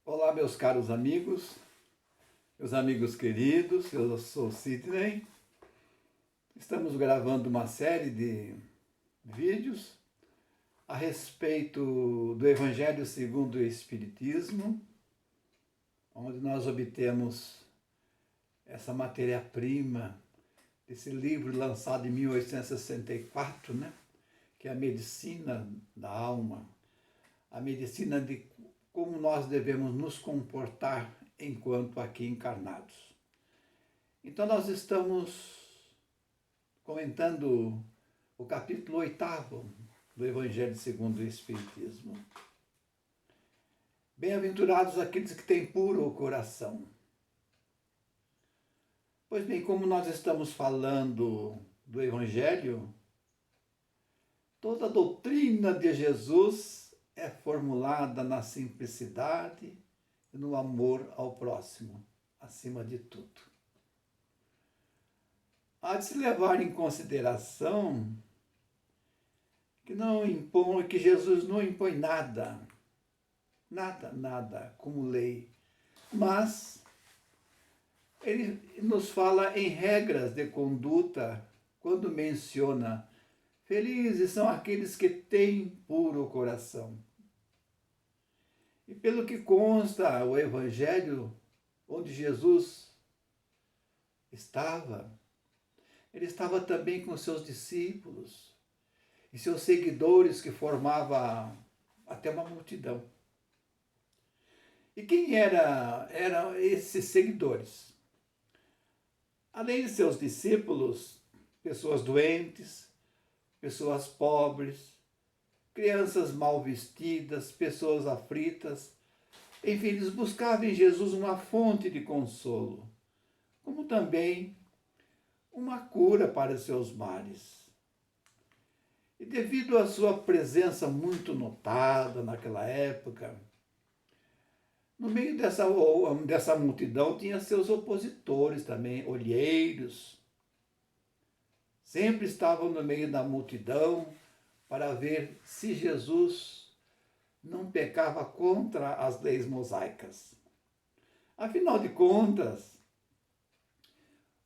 Olá, meus caros amigos, meus amigos queridos, eu sou Sidney. Estamos gravando uma série de vídeos a respeito do Evangelho segundo o Espiritismo, onde nós obtemos essa matéria-prima desse livro lançado em 1864, que é a medicina da alma, a medicina de como nós devemos nos comportar enquanto aqui encarnados. Então nós estamos comentando o capítulo 8º do Evangelho segundo o Espiritismo. Bem-aventurados aqueles que têm puro o coração. Pois bem, como nós estamos falando do Evangelho, toda a doutrina de Jesus é formulada na simplicidade e no amor ao próximo, acima de tudo. Há de se levar em consideração que Jesus não impõe nada como lei, mas ele nos fala em regras de conduta quando menciona: felizes são aqueles que têm puro coração. E pelo que consta o Evangelho, onde Jesus estava, ele estava também com seus discípulos e seus seguidores, que formava até uma multidão. E quem eram esses seguidores? Além de seus discípulos, pessoas doentes, pessoas pobres, crianças mal vestidas, pessoas aflitas. Enfim, eles buscavam em Jesus uma fonte de consolo, como também uma cura para seus males. E devido à sua presença muito notada naquela época, no meio dessa multidão tinha seus opositores também, olheiros. Sempre estavam no meio da multidão para ver se Jesus não pecava contra as leis mosaicas. Afinal de contas,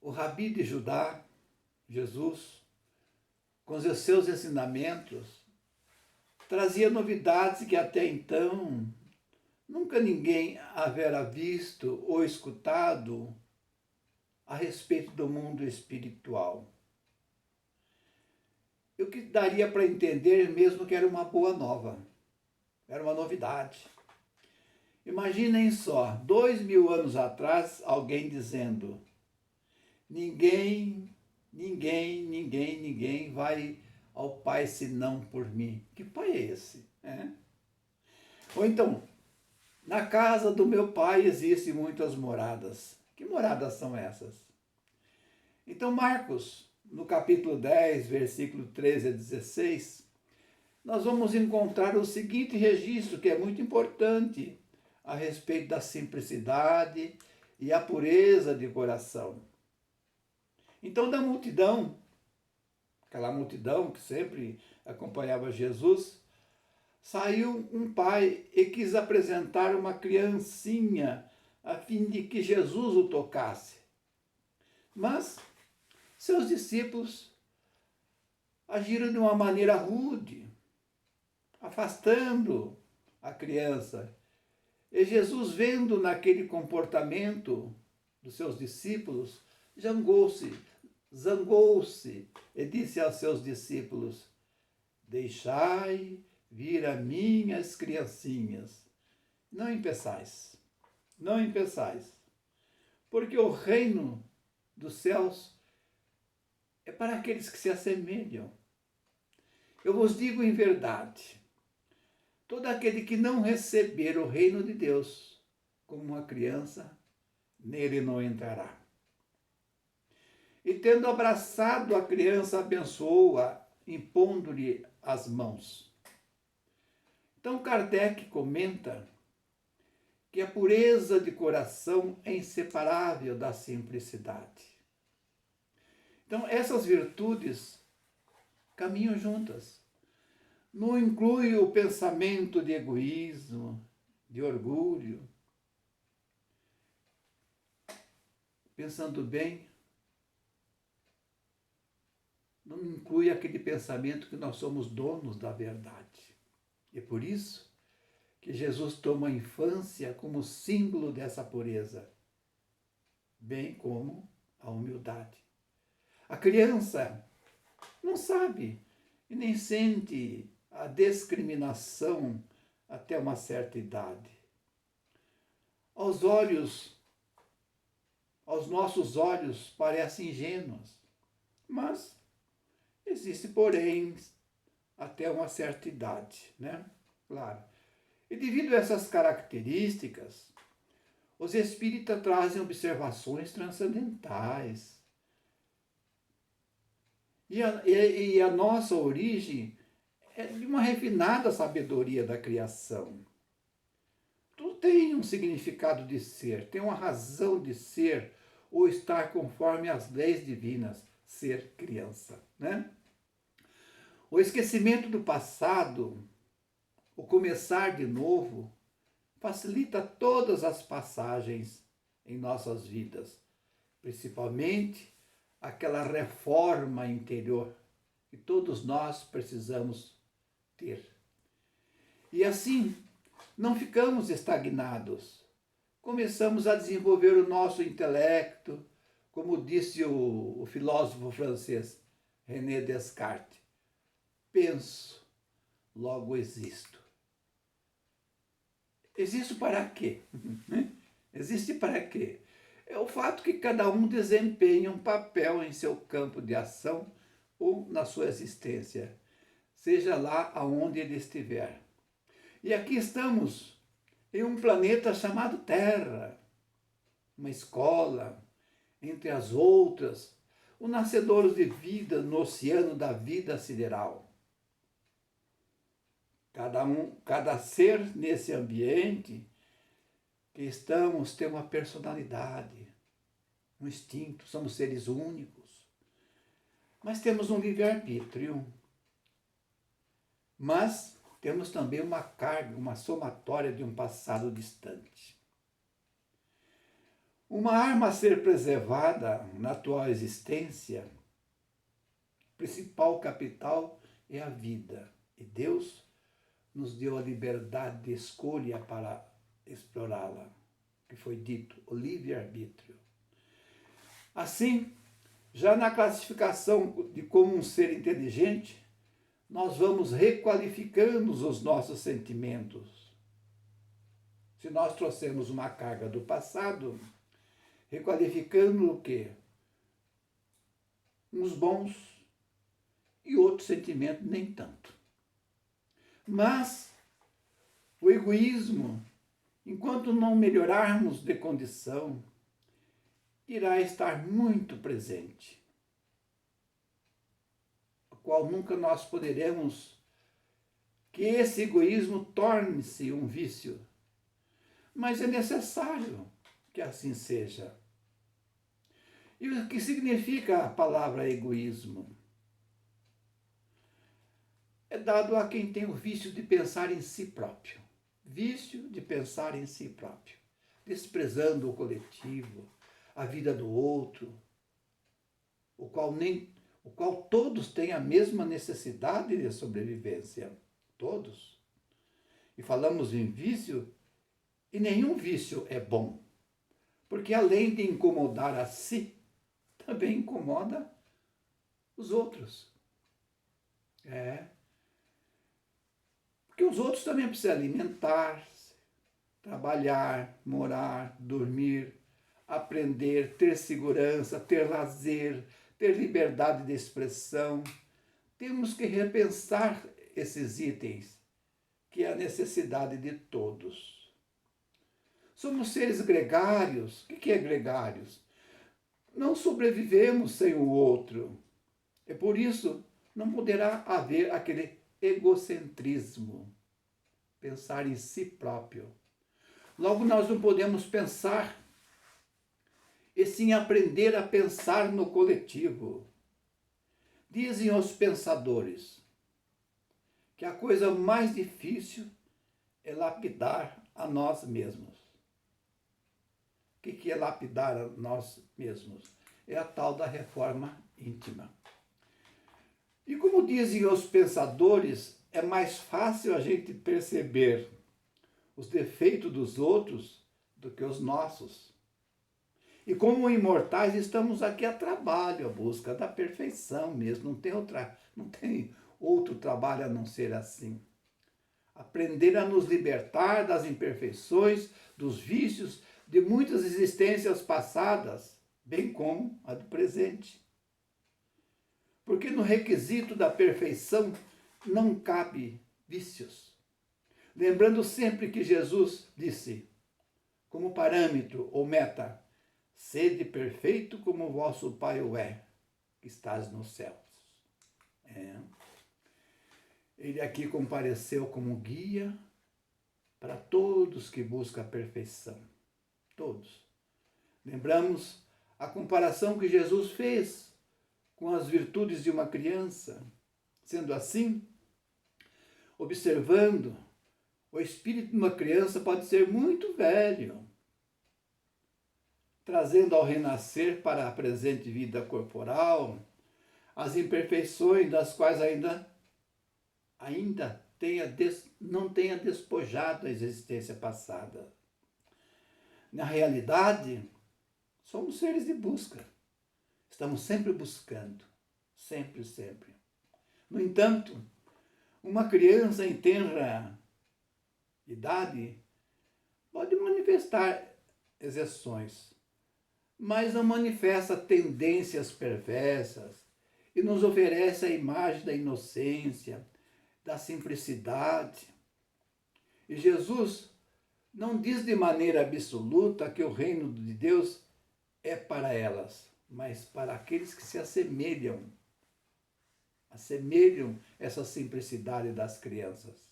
o Rabi de Judá, Jesus, com os seus ensinamentos, trazia novidades que até então nunca ninguém havera visto ou escutado a respeito do mundo espiritual. E o que daria para entender mesmo que era uma boa nova, era uma novidade. Imaginem só, 2000 anos atrás, alguém dizendo: ninguém vai ao Pai senão por mim. Que Pai é esse? Ou então, na casa do meu Pai existem muitas moradas. Que moradas são essas? Então, Marcos, no capítulo 10, versículo 13 a 16, nós vamos encontrar o seguinte registro, que é muito importante, a respeito da simplicidade e a pureza de coração. Então, da multidão, aquela multidão que sempre acompanhava Jesus, saiu um pai e quis apresentar uma criancinha a fim de que Jesus o tocasse. Mas seus discípulos agiram de uma maneira rude, afastando a criança. E Jesus, vendo naquele comportamento dos seus discípulos, zangou-se e disse aos seus discípulos: deixai vir a minhas criancinhas, não impeçais, porque o reino dos céus é para aqueles que se assemelham. Eu vos digo em verdade, todo aquele que não receber o reino de Deus como uma criança, nele não entrará. E tendo abraçado a criança, abençoou-a, impondo-lhe as mãos. Então Kardec comenta que a pureza de coração é inseparável da simplicidade. Então essas virtudes caminham juntas. Não inclui o pensamento de egoísmo, de orgulho, pensando bem, não inclui aquele pensamento que nós somos donos da verdade. E é por isso que Jesus toma a infância como símbolo dessa pureza, bem como a humildade. A criança não sabe e nem sente a discriminação até uma certa idade. Aos nossos olhos, parecem ingênuas, mas existe, porém, até uma certa idade, né? Claro. E devido a essas características, os espíritas trazem observações transcendentais. E a nossa origem é de uma refinada sabedoria da criação. Tudo tem um significado de ser, tem uma razão de ser ou estar conforme as leis divinas, ser criança, né? O esquecimento do passado, o começar de novo, facilita todas as passagens em nossas vidas, principalmente aquela reforma interior que todos nós precisamos ter. E assim, não ficamos estagnados. Começamos a desenvolver o nosso intelecto, como disse o filósofo francês René Descartes. Penso, logo existo. Existo para quê? Existe para quê? É o fato que cada um desempenha um papel em seu campo de ação ou na sua existência, seja lá aonde ele estiver. E aqui estamos em um planeta chamado Terra, uma escola, entre as outras, o nascedouro de vida no oceano da vida sideral. Cada ser nesse ambiente que estamos tem uma personalidade, um instinto, somos seres únicos. Mas temos um livre-arbítrio. Mas temos também uma carga, uma somatória de um passado distante. Uma arma a ser preservada na atual existência, principal capital é a vida. E Deus nos deu a liberdade de escolha para explorá-la, que foi dito, o livre-arbítrio. Assim, já na classificação de como um ser inteligente, nós vamos requalificando os nossos sentimentos. Se nós trouxermos uma carga do passado, requalificando o quê? Uns bons e outros sentimentos nem tanto. Mas o egoísmo, enquanto não melhorarmos de condição, irá estar muito presente, o qual nunca nós poderemos que esse egoísmo torne-se um vício. Mas é necessário que assim seja. E o que significa a palavra egoísmo? É dado a quem tem o vício de pensar em si próprio. Vício de pensar em si próprio, desprezando o coletivo, a vida do outro, o qual todos têm a mesma necessidade de sobrevivência. Todos. E falamos em vício, e nenhum vício é bom, porque além de incomodar a si, também incomoda os outros. Porque os outros também precisam alimentar-se, trabalhar, morar, dormir, aprender, ter segurança, ter lazer, ter liberdade de expressão. Temos que repensar esses itens, que é a necessidade de todos. Somos seres gregários. O que é gregários? Não sobrevivemos sem o outro. É por isso não poderá haver aquele egocentrismo, pensar em si próprio. Logo, nós não podemos pensar, e sim aprender a pensar no coletivo. Dizem os pensadores que a coisa mais difícil é lapidar a nós mesmos. O que é lapidar a nós mesmos? É a tal da reforma íntima. E como dizem os pensadores, é mais fácil a gente perceber os defeitos dos outros do que os nossos. E como imortais, estamos aqui a trabalho, a busca da perfeição mesmo. Não tem outro trabalho a não ser assim. Aprender a nos libertar das imperfeições, dos vícios, de muitas existências passadas, bem como a do presente. Porque no requisito da perfeição não cabe vícios. Lembrando sempre que Jesus disse, como parâmetro ou meta, sede perfeito como o vosso Pai o é, que estás nos céus. Ele aqui compareceu como guia para todos que buscam a perfeição. Todos. Lembramos a comparação que Jesus fez com as virtudes de uma criança. Sendo assim, observando, o espírito de uma criança pode ser muito velho, trazendo ao renascer para a presente vida corporal as imperfeições das quais não tenha despojado a existência passada. Na realidade, somos seres de busca. Estamos sempre buscando. Sempre, sempre. No entanto, uma criança em tenra idade pode manifestar exceções, mas não manifesta tendências perversas e nos oferece a imagem da inocência, da simplicidade. E Jesus não diz de maneira absoluta que o reino de Deus é para elas, mas para aqueles que se assemelham essa simplicidade das crianças.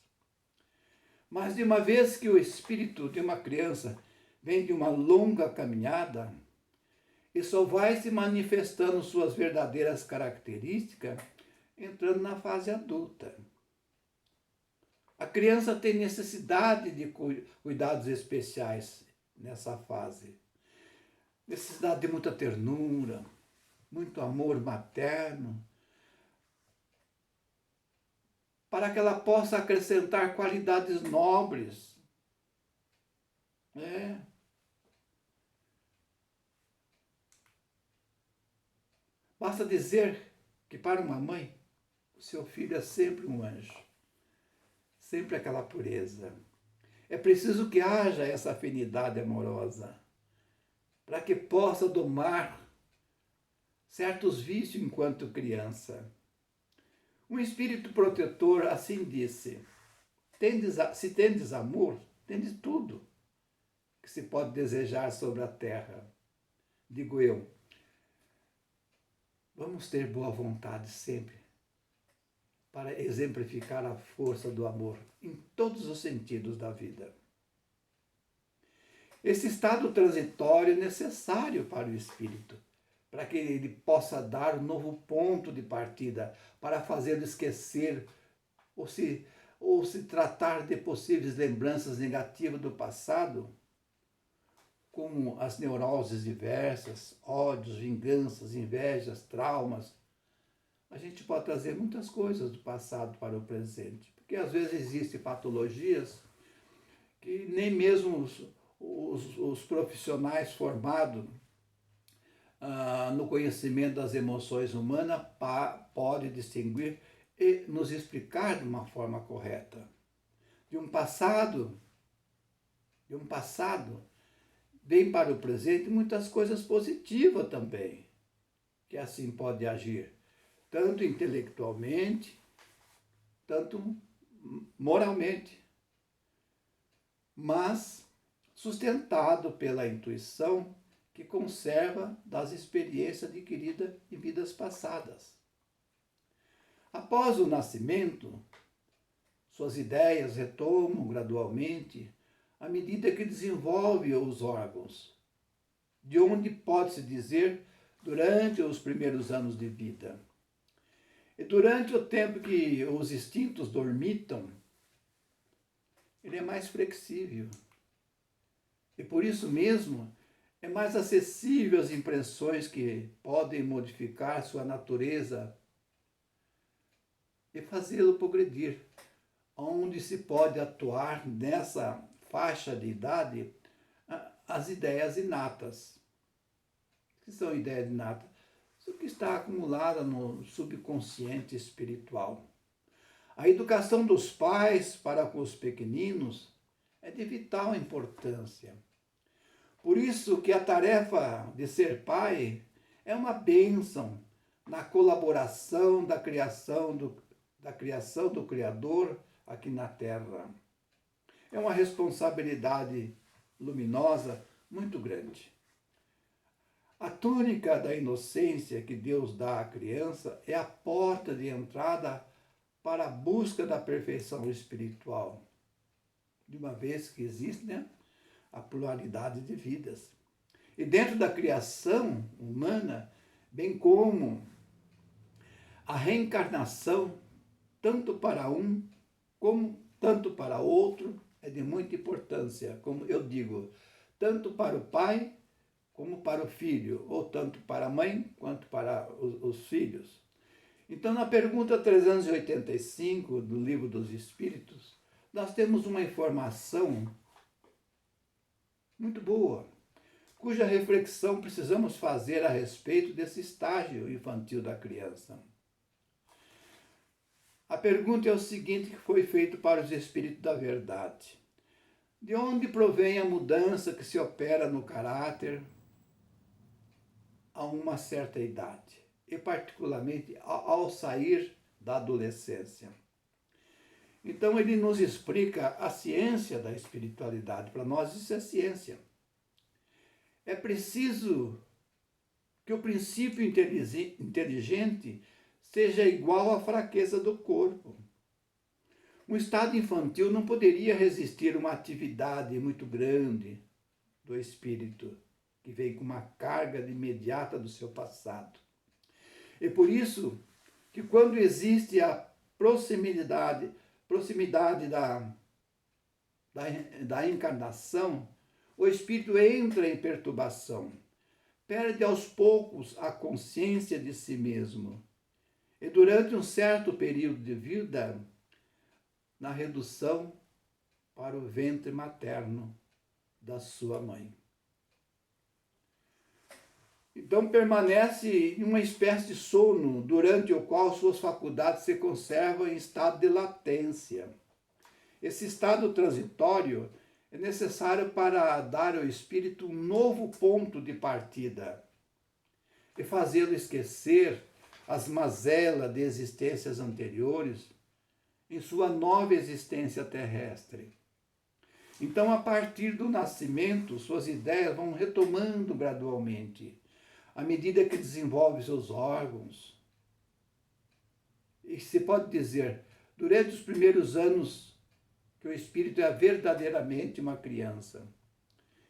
Mas de uma vez que o espírito de uma criança vem de uma longa caminhada, e só vai se manifestando suas verdadeiras características entrando na fase adulta. A criança tem necessidade de cuidados especiais nessa fase. Necessidade de muita ternura, muito amor materno, para que ela possa acrescentar qualidades nobres. Basta dizer que para uma mãe, o seu filho é sempre um anjo. Sempre aquela pureza. É preciso que haja essa afinidade amorosa para que possa domar certos vícios enquanto criança. Um espírito protetor assim disse, se tendes amor, tendes tudo que se pode desejar sobre a terra. Digo eu, vamos ter boa vontade sempre para exemplificar a força do amor em todos os sentidos da vida. Esse estado transitório é necessário para o espírito, para que ele possa dar um novo ponto de partida, para fazê-lo esquecer ou se tratar de possíveis lembranças negativas do passado, como as neuroses diversas, ódios, vinganças, invejas, traumas. A gente pode trazer muitas coisas do passado para o presente, porque às vezes existem patologias que nem mesmo os profissionais formados no conhecimento das emoções humanas podem distinguir e nos explicar de uma forma correta. De um passado, vem para o presente muitas coisas positivas também, que assim pode agir, tanto intelectualmente, tanto moralmente, mas sustentado pela intuição que conserva das experiências adquiridas em vidas passadas. Após o nascimento, suas ideias retomam gradualmente à medida que desenvolve os órgãos, de onde pode-se dizer durante os primeiros anos de vida. E durante o tempo que os instintos dormitam, ele é mais flexível. E por isso mesmo é mais acessível às impressões que podem modificar sua natureza e fazê-lo progredir, onde se pode atuar nessa faixa de idade as ideias inatas. O que são ideias inatas? Isso que está acumulado no subconsciente espiritual. A educação dos pais para com os pequeninos é de vital importância. Por isso que a tarefa de ser pai é uma bênção na colaboração da criação do Criador aqui na Terra. É uma responsabilidade luminosa muito grande. A túnica da inocência que Deus dá à criança é a porta de entrada para a busca da perfeição espiritual, de uma vez que existe, né, a pluralidade de vidas. E dentro da criação humana, bem como a reencarnação, tanto para um como tanto para outro, é de muita importância, como eu digo, tanto para o pai como para o filho, ou tanto para a mãe quanto para os filhos. Então, na pergunta 385 do Livro dos Espíritos, nós temos uma informação muito boa, cuja reflexão precisamos fazer a respeito desse estágio infantil da criança. A pergunta é o seguinte, que foi feito para os Espíritos da Verdade. De onde provém a mudança que se opera no caráter a uma certa idade, e particularmente ao sair da adolescência? Então ele nos explica a ciência da espiritualidade. Para nós isso é ciência. É preciso que o princípio inteligente seja igual à fraqueza do corpo. Um estado infantil não poderia resistir a uma atividade muito grande do espírito, que vem com uma carga imediata do seu passado. E por isso que quando existe a proximidade da encarnação, o espírito entra em perturbação, perde aos poucos a consciência de si mesmo. E durante um certo período de vida, na redução para o ventre materno da sua mãe. Então permanece em uma espécie de sono, durante o qual suas faculdades se conservam em estado de latência. Esse estado transitório é necessário para dar ao espírito um novo ponto de partida e fazê-lo esquecer as mazelas de existências anteriores em sua nova existência terrestre. Então, a partir do nascimento, suas ideias vão retomando gradualmente, à medida que desenvolve seus órgãos. E se pode dizer, durante os primeiros anos, que o espírito é verdadeiramente uma criança.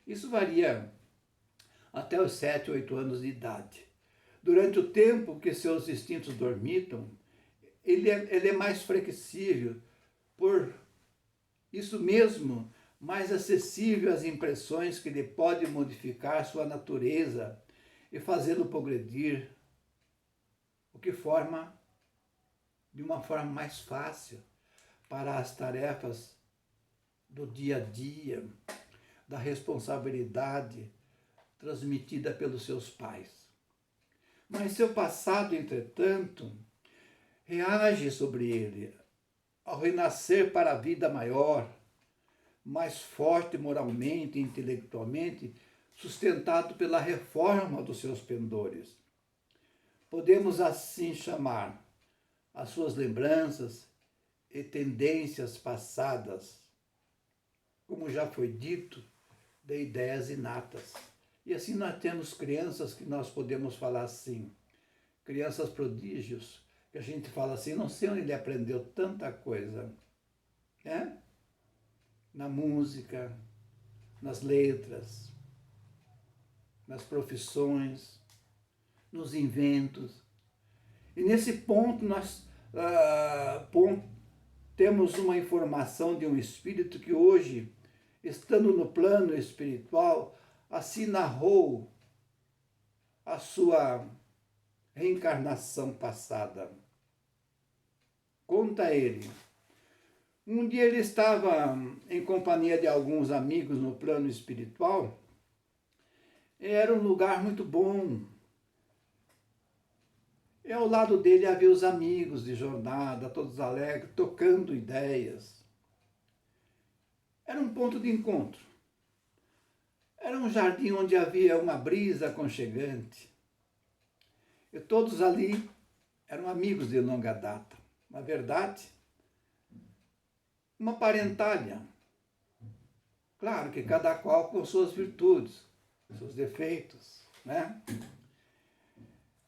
Isso varia até os 7, 8 anos de idade. Durante o tempo que seus instintos dormitam, ele é mais flexível, por isso mesmo, mais acessível às impressões que lhe podem modificar sua natureza e fazê-lo progredir, o que forma de uma forma mais fácil para as tarefas do dia a dia, da responsabilidade transmitida pelos seus pais. Mas seu passado, entretanto, reage sobre ele ao renascer para a vida maior, mais forte moralmente e intelectualmente, sustentado pela reforma dos seus pendores. Podemos assim chamar as suas lembranças e tendências passadas, como já foi dito, de ideias inatas. E assim nós temos crianças que nós podemos falar assim, crianças prodígios, que a gente fala assim, não sei onde ele aprendeu tanta coisa, né? Na música, nas letras, nas profissões, nos inventos. E nesse ponto nós temos uma informação de um espírito que hoje, estando no plano espiritual, assim narrou a sua reencarnação passada. Conta ele. Um dia ele estava em companhia de alguns amigos no plano espiritual. Era um lugar muito bom. E ao lado dele havia os amigos de jornada, todos alegres, tocando ideias. Era um ponto de encontro. Era um jardim onde havia uma brisa aconchegante. E todos ali eram amigos de longa data. Na verdade, uma parentalha. Claro que cada qual com suas virtudes, seus defeitos, né?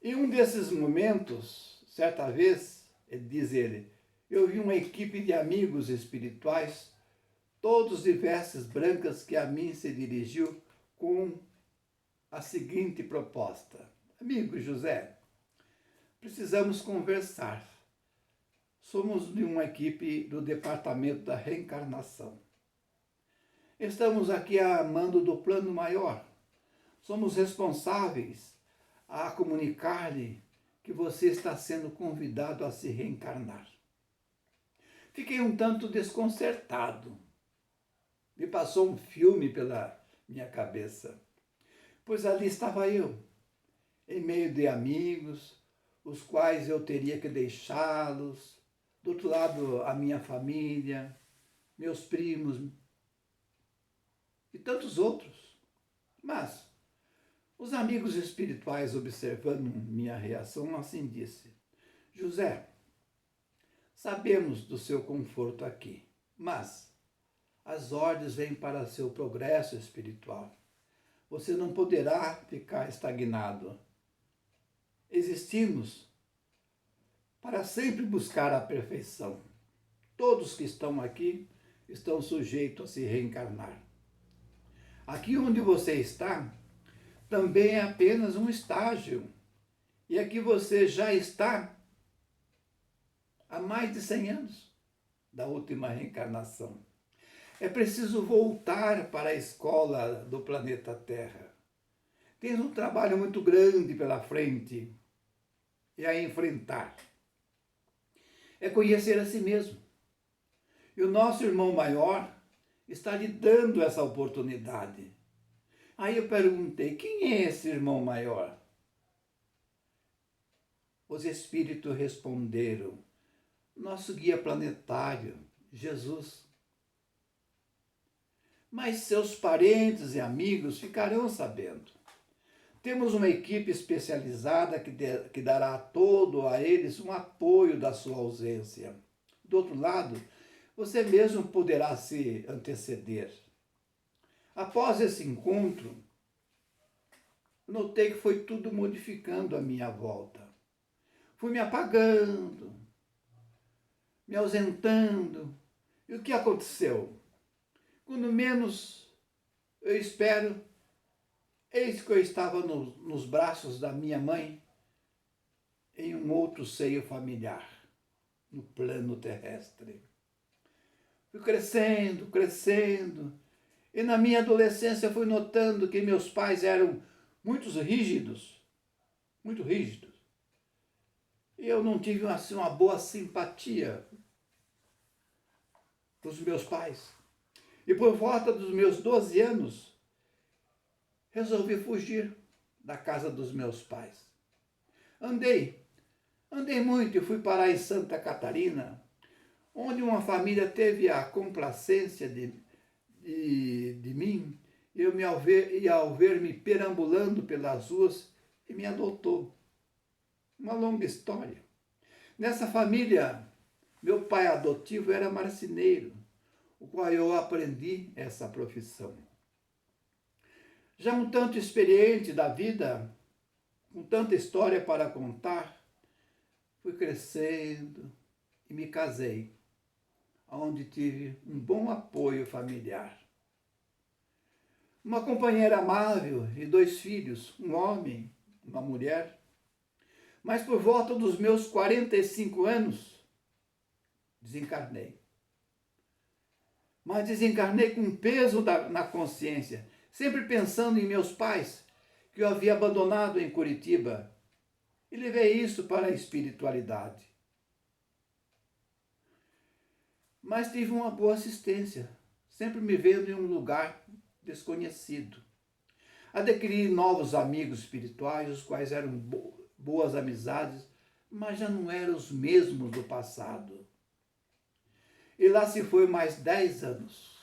E um desses momentos, certa vez, diz ele, eu vi uma equipe de amigos espirituais, todos de vestes brancas, que a mim se dirigiu com a seguinte proposta. Amigo José, precisamos conversar. Somos de uma equipe do Departamento da Reencarnação. Estamos aqui a mando do plano maior. Somos responsáveis a comunicar-lhe que você está sendo convidado a se reencarnar. Fiquei um tanto desconcertado. Me passou um filme pela minha cabeça, pois ali estava eu, em meio de amigos, os quais eu teria que deixá-los, do outro lado a minha família, meus primos e tantos outros. Mas os amigos espirituais, observando minha reação, assim disse, José, sabemos do seu conforto aqui, mas as ordens vêm para seu progresso espiritual. Você não poderá ficar estagnado. Existimos para sempre buscar a perfeição. Todos que estão aqui estão sujeitos a se reencarnar. Aqui onde você está, também é apenas um estágio. E aqui você já está há mais de 100 anos da última reencarnação. É preciso voltar para a escola do planeta Terra. Tens um trabalho muito grande pela frente e a enfrentar. É conhecer a si mesmo. E o nosso irmão maior está lhe dando essa oportunidade. Aí eu perguntei, quem é esse irmão maior? Os espíritos responderam, nosso guia planetário, Jesus. Mas seus parentes e amigos ficarão sabendo. Temos uma equipe especializada que dará todo a eles um apoio da sua ausência. Do outro lado, você mesmo poderá se anteceder. Após esse encontro, notei que foi tudo modificando à minha volta. Fui me apagando, me ausentando. E o que aconteceu? Quando menos eu espero, eis que eu estava nos braços da minha mãe, em um outro seio familiar, no plano terrestre. Fui crescendo, crescendo, e na minha adolescência fui notando que meus pais eram muito rígidos. E eu não tive assim, uma boa simpatia dos meus pais. E por volta dos meus 12 anos, resolvi fugir da casa dos meus pais. Andei muito e fui parar em Santa Catarina, onde uma família teve a complacência de mim, e ao ver-me perambulando pelas ruas, e me adotou. Uma longa história. Nessa família, meu pai adotivo era marceneiro, o qual eu aprendi essa profissão. Já um tanto experiente da vida, com tanta história para contar, fui crescendo e me casei, onde tive um bom apoio familiar. Uma companheira amável e 2 filhos, um homem, uma mulher. Mas por volta dos meus 45 anos, desencarnei. Mas desencarnei com peso na consciência, sempre pensando em meus pais, que eu havia abandonado em Curitiba, e levei isso para a espiritualidade. Mas tive uma boa assistência, sempre me vendo em um lugar desconhecido. Adquiri novos amigos espirituais, os quais eram boas amizades, mas já não eram os mesmos do passado. E lá se foi mais 10 anos,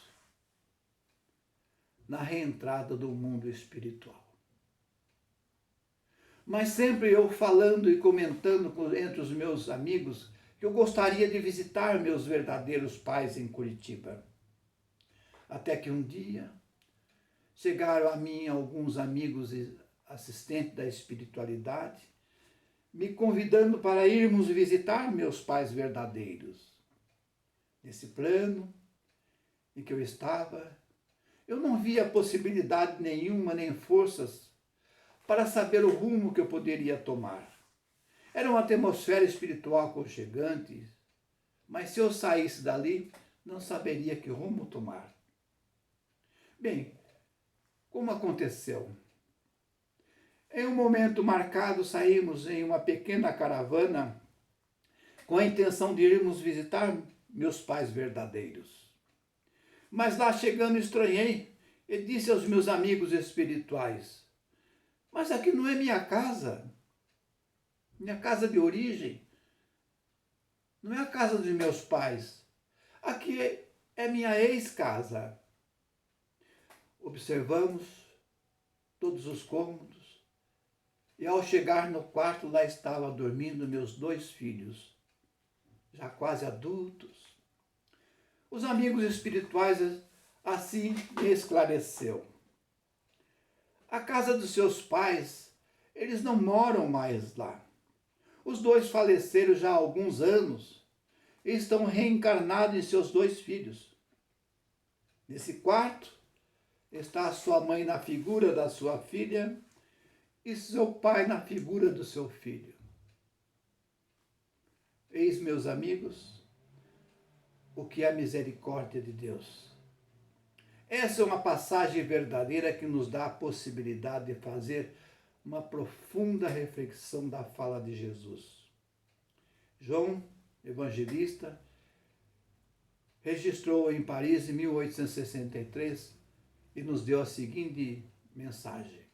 na reentrada do mundo espiritual. Mas sempre eu falando e comentando entre os meus amigos que eu gostaria de visitar meus verdadeiros pais em Curitiba. Até que um dia chegaram a mim alguns amigos e assistentes da espiritualidade, me convidando para irmos visitar meus pais verdadeiros. Nesse plano em que eu estava, eu não via possibilidade nenhuma, nem forças para saber o rumo que eu poderia tomar. Era uma atmosfera espiritual aconchegante, mas se eu saísse dali, não saberia que rumo tomar. Bem, como aconteceu? Em um momento marcado, saímos em uma pequena caravana com a intenção de irmos visitar meus pais verdadeiros. Mas lá chegando estranhei e disse aos meus amigos espirituais: mas aqui não é minha casa de origem, não é a casa dos meus pais, aqui é minha ex-casa. Observamos todos os cômodos e ao chegar no quarto lá estavam dormindo meus 2 filhos, já quase adultos. Os amigos espirituais assim me esclareceu. A casa dos seus pais, eles não moram mais lá. Os 2 faleceram já há alguns anos e estão reencarnados em seus 2 filhos. Nesse quarto está a sua mãe na figura da sua filha e seu pai na figura do seu filho. Eis, meus amigos, o que é a misericórdia de Deus. Essa é uma passagem verdadeira que nos dá a possibilidade de fazer uma profunda reflexão da fala de Jesus. João, evangelista, registrou em Paris em 1863 e nos deu a seguinte mensagem.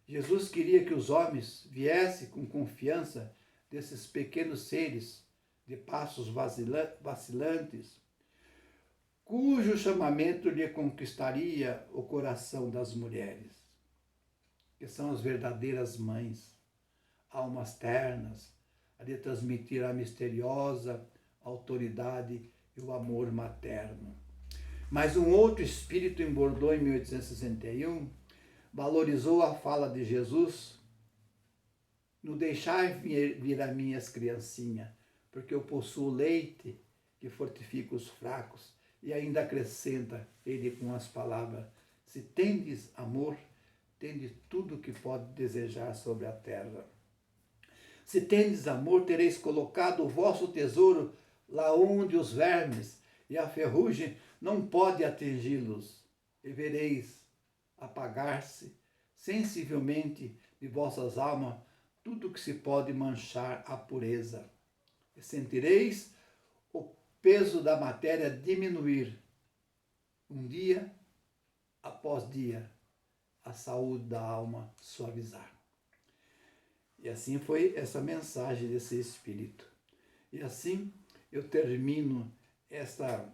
Jesus queria que os homens viessem com confiança desses pequenos seres de passos vacilantes, cujo chamamento lhe conquistaria o coração das mulheres, que são as verdadeiras mães, almas ternas, a de transmitir a misteriosa autoridade e o amor materno. Mas um outro espírito em Bordeaux, em 1861, valorizou a fala de Jesus no deixar vir a minhas criancinhas, porque eu possuo leite que fortifica os fracos, e ainda acrescenta ele com as palavras: se tendes amor, tendes tudo o que pode desejar sobre a terra. Se tendes amor, tereis colocado o vosso tesouro lá onde os vermes e a ferrugem não pode atingi-los, e vereis apagar-se sensivelmente de vossas almas tudo que se pode manchar a pureza. E sentireis o peso da matéria diminuir, um dia após dia, a saúde da alma suavizar. E assim foi essa mensagem desse Espírito. E assim eu termino essa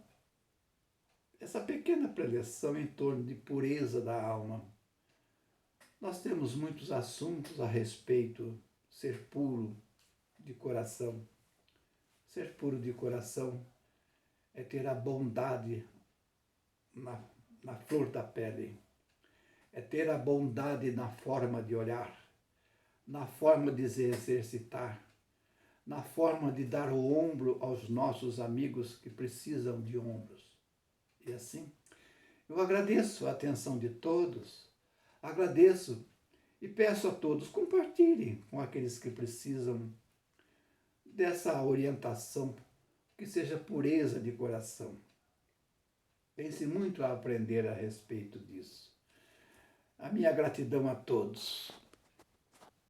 pequena preleção em torno de pureza da alma. Nós temos muitos assuntos a respeito, ser puro de coração. Ser puro de coração é ter a bondade na flor da pele, é ter a bondade na forma de olhar, na forma de se exercitar, na forma de dar o ombro aos nossos amigos que precisam de ombros. E assim, eu agradeço a atenção de todos, agradeço e peço a todos, compartilhem com aqueles que precisam dessa orientação, que seja pureza de coração. Pense muito a aprender a respeito disso. A minha gratidão a todos.